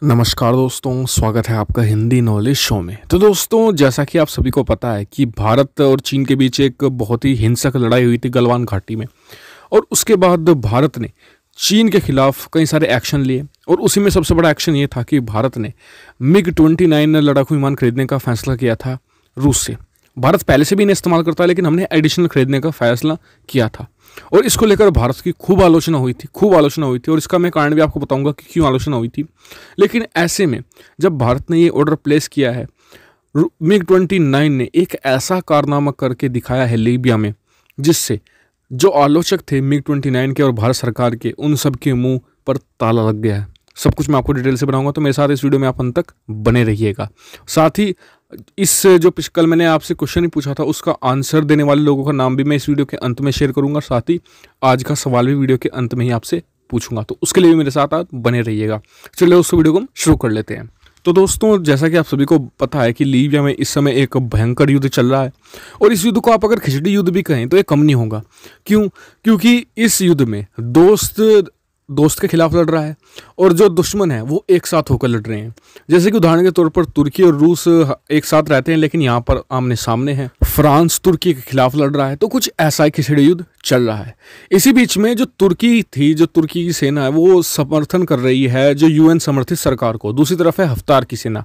नमस्कार दोस्तों, स्वागत है आपका हिंदी नॉलेज शो में। तो दोस्तों, जैसा कि आप सभी को पता है कि भारत और चीन के बीच एक बहुत ही हिंसक लड़ाई हुई थी गलवान घाटी में। और उसके बाद भारत ने चीन के खिलाफ कई सारे एक्शन लिए और उसी में सबसे बड़ा एक्शन ये था कि भारत ने MiG-29 लड़ाकू विमान खरीदने का फैसला किया था रूस से। भारत पहले से भी इन्हें इस्तेमाल करता है, लेकिन हमने एडिशनल खरीदने का फैसला किया था और इसको लेकर भारत की खूब आलोचना हुई थी और इसका मैं कारण भी आपको बताऊंगा कि क्यों आलोचना हुई थी। लेकिन ऐसे में जब भारत ने ये ऑर्डर प्लेस किया है, MiG-29 ने एक ऐसा कारनामा करके दिखाया है लीबिया में, जिससे जो आलोचक थे MiG-29 के और भारत सरकार के, उन सब के मुंह पर ताला लग गया है। सब कुछ मैं आपको डिटेल से बनाऊंगा, तो मेरे साथ इस वीडियो में आप अंत तक बने रहिएगा। साथ ही इस जो कल मैंने आपसे क्वेश्चन ही पूछा था, उसका आंसर देने वाले लोगों का नाम भी मैं इस वीडियो के अंत में शेयर करूंगा। साथ ही आज का सवाल भी वीडियो के अंत में ही आपसे पूछूंगा, तो उसके लिए भी मेरे साथ आप बने रहिएगा। चलिए उस वीडियो को हम शुरू कर लेते हैं। तो दोस्तों, जैसा कि आप सभी को पता है कि लीबिया में इस समय एक भयंकर युद्ध चल रहा है और इस युद्ध को आप अगर खिचड़ी युद्ध भी कहें तो ये कम नहीं होगा। क्यों? क्योंकि इस युद्ध में दोस्त के खिलाफ लड़ रहा है और जो दुश्मन है वो एक साथ होकर लड़ रहे हैं। जैसे कि उदाहरण के तौर पर तुर्की और रूस एक साथ रहते हैं, लेकिन यहाँ पर आमने सामने हैं। फ्रांस तुर्की के खिलाफ लड़ रहा है, तो कुछ ऐसा ही खिचड़ी युद्ध चल रहा है। इसी बीच में जो तुर्की की सेना है वो समर्थन कर रही है जो UN समर्थित सरकार को। दूसरी तरफ है हफ्तार की सेना।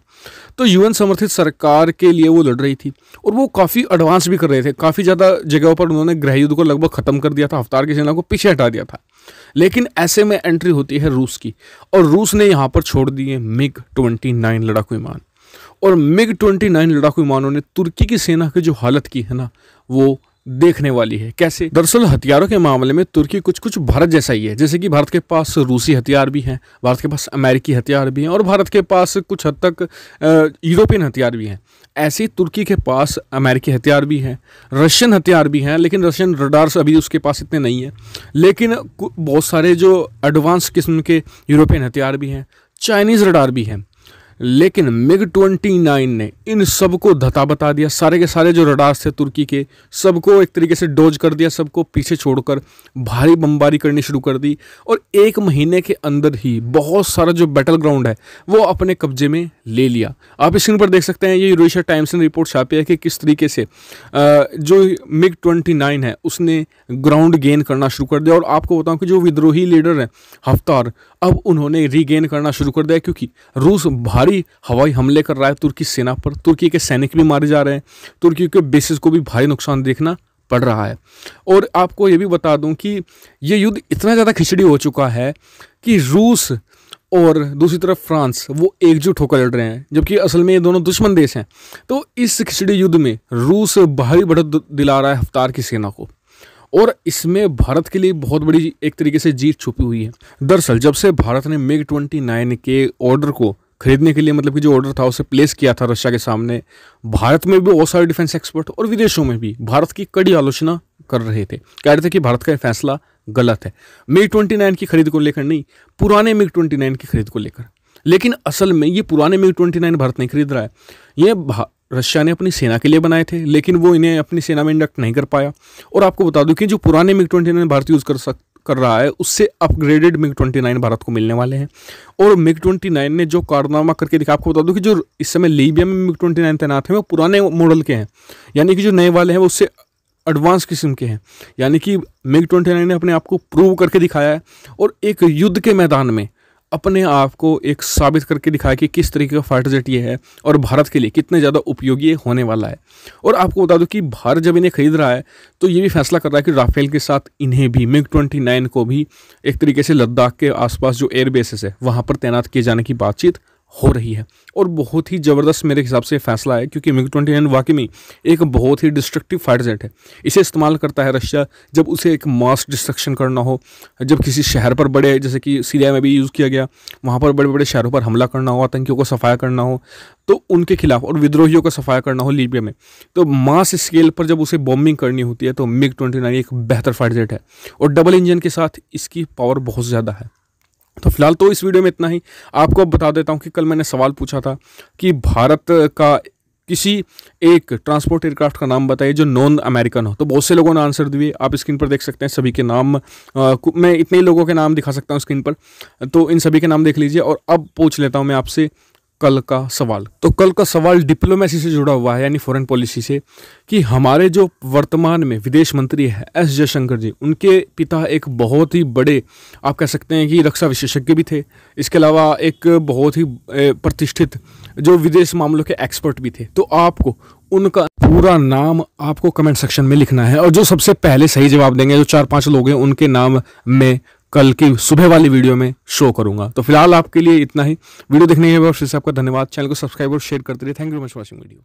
तो UN समर्थित सरकार के लिए वो लड़ रही थी और वो काफ़ी एडवांस भी कर रहे थे। काफ़ी ज़्यादा जगहों पर उन्होंने गृह युद्ध को लगभग ख़त्म कर दिया था, हफ्तार की सेना को पीछे हटा दिया था। लेकिन ऐसे में एंट्री होती है रूस की और रूस ने यहाँ पर छोड़ दिए MiG-29 लड़ाकू विमान। और MiG-29 लड़ाकू विमानों ने तुर्की की सेना की जो हालत की है ना, वो देखने वाली है। कैसे? दरअसल हथियारों के मामले में तुर्की कुछ भारत जैसा ही है। जैसे कि भारत के पास रूसी हथियार भी हैं, भारत के पास अमेरिकी हथियार भी हैं और भारत के पास कुछ हद तक यूरोपियन हथियार भी हैं। ऐसे ही तुर्की के पास अमेरिकी हथियार भी हैं, रशियन हथियार भी हैं, लेकिन रशियन रडार्स अभी उसके पास इतने नहीं हैं। लेकिन बहुत सारे जो एडवांस किस्म के यूरोपियन हथियार भी हैं, चाइनीज़ रडार भी हैं। लेकिन MiG-29 ने इन सबको धता बता दिया। सारे के सारे जो रडार्स थे तुर्की के, सबको एक तरीके से डोज कर दिया, सबको पीछे छोड़कर भारी बमबारी करनी शुरू कर दी और 1 महीने के अंदर ही बहुत सारा जो बैटल ग्राउंड है वो अपने कब्जे में ले लिया। आप स्क्रीन पर देख सकते हैं, ये यूरेशिया टाइम्स ने रिपोर्ट छापी है कि किस तरीके से जो MiG-29 है उसने ग्राउंड गेन करना शुरू कर दिया। और आपको बताऊं कि जो विद्रोही लीडर है हफ्तार, अब उन्होंने रीगेन करना शुरू कर दिया, क्योंकि रूस भारी हवाई हमले कर रहा है तुर्की सेना पर। तुर्की के सैनिक भी मारे जा रहे हैं, तुर्की के बेसिस को भी भारी नुकसान देखना पड़ रहा है। और आपको ये भी बता दूं कि ये युद्ध इतना ज़्यादा खिचड़ी हो चुका है कि रूस और दूसरी तरफ फ्रांस वो एकजुट होकर लड़ रहे हैं, जबकि असल में ये दोनों दुश्मन देश हैं। तो इस खिचड़ी युद्ध में रूस भारी बढ़त दिला रहा है हफ्तार की सेना को और इसमें भारत के लिए बहुत बड़ी एक तरीके से जीत छुपी हुई है। दरअसल जब से भारत ने MiG-29 के ऑर्डर को खरीदने के लिए, मतलब कि जो ऑर्डर था उसे प्लेस किया था रशिया के सामने, भारत में भी बहुत सारे डिफेंस एक्सपर्ट और विदेशों में भी भारत की कड़ी आलोचना कर रहे थे। कह रहे थे कि भारत का फैसला गलत है, MiG-29 की खरीद को लेकर नहीं, पुराने MiG-29 की खरीद को लेकर। लेकिन असल में ये पुराने MiG-29 भारत नहीं खरीद रहा है, ये रशिया ने अपनी सेना के लिए बनाए थे, लेकिन वो इन्हें अपनी सेना में इंडक्ट नहीं कर पाया। और आपको बता दूं कि जो पुराने MiG-29 भारत यूज़ कर रहा है, उससे अपग्रेडेड MiG-29 भारत को मिलने वाले हैं। और MiG-29 ने जो कारनामा करके दिखा, आपको बता दूं कि जो इस समय लीबिया में MiG-29 तैनात हैं वो पुराने मॉडल के हैं, यानी कि जो नए वाले हैं वो उससे एडवांस किस्म के हैं। यानी कि MiG-29 ने अपने आप को प्रूव करके दिखाया है और एक युद्ध के मैदान में अपने आप को एक साबित करके दिखाया कि किस तरीके का फाइटर जेट ये है और भारत के लिए कितने ज़्यादा उपयोगी ये होने वाला है। और आपको बता दूं कि भारत जब इन्हें खरीद रहा है तो ये भी फैसला कर रहा है कि राफेल के साथ इन्हें भी, MiG-29 को भी एक तरीके से लद्दाख के आसपास जो एयर बेसेस है वहाँ पर तैनात किए जाने की बातचीत हो रही है। और बहुत ही ज़बरदस्त मेरे हिसाब से फैसला है, क्योंकि MiG-29 वाकई में एक बहुत ही डिस्ट्रक्टिव फाइटर जेट है। इसे इस्तेमाल करता है रशिया जब उसे एक मास डिस्ट्रक्शन करना हो, जब किसी शहर पर बड़े, जैसे कि सीरिया में भी यूज़ किया गया, वहाँ पर बड़े बड़े शहरों पर हमला करना हो, आतंकियों को सफाया करना हो तो उनके खिलाफ, और विद्रोहियों का सफाया करना हो लीबिया में, तो मास स्केल पर जब उसे बॉम्बिंग करनी होती है तो MiG-29 एक बेहतर फाइटर जेट है और डबल इंजन के साथ इसकी पावर बहुत ज़्यादा है। तो फिलहाल तो इस वीडियो में इतना ही। आपको अब बता देता हूं कि कल मैंने सवाल पूछा था कि भारत का किसी एक ट्रांसपोर्ट एयरक्राफ्ट का नाम बताइए जो नॉन अमेरिकन हो। तो बहुत से लोगों ने आंसर दिए, आप स्क्रीन पर देख सकते हैं सभी के नाम। मैं इतने ही लोगों के नाम दिखा सकता हूँ स्क्रीन पर, तो इन सभी के नाम देख लीजिए। और अब पूछ लेता हूँ मैं आपसे कल का सवाल। तो कल का सवाल डिप्लोमेसी से जुड़ा हुआ है, यानी फॉरेन पॉलिसी से, कि हमारे जो वर्तमान में विदेश मंत्री है एस जयशंकर जी, उनके पिता एक बहुत ही बड़े, आप कह सकते हैं कि रक्षा विशेषज्ञ भी थे। इसके अलावा एक बहुत ही प्रतिष्ठित जो विदेश मामलों के एक्सपर्ट भी थे। तो आपको उनका पूरा नाम आपको कमेंट सेक्शन में लिखना है, और जो सबसे पहले सही जवाब देंगे, जो 4-5 लोग हैं, उनके नाम मैं कल की सुबह वाली वीडियो में शो करूंगा। तो फिलहाल आपके लिए इतना ही। वीडियो देखने के बाद फिर से आपका धन्यवाद। चैनल को सब्सक्राइब और शेयर करते रहिए। Thank you very much for watching video.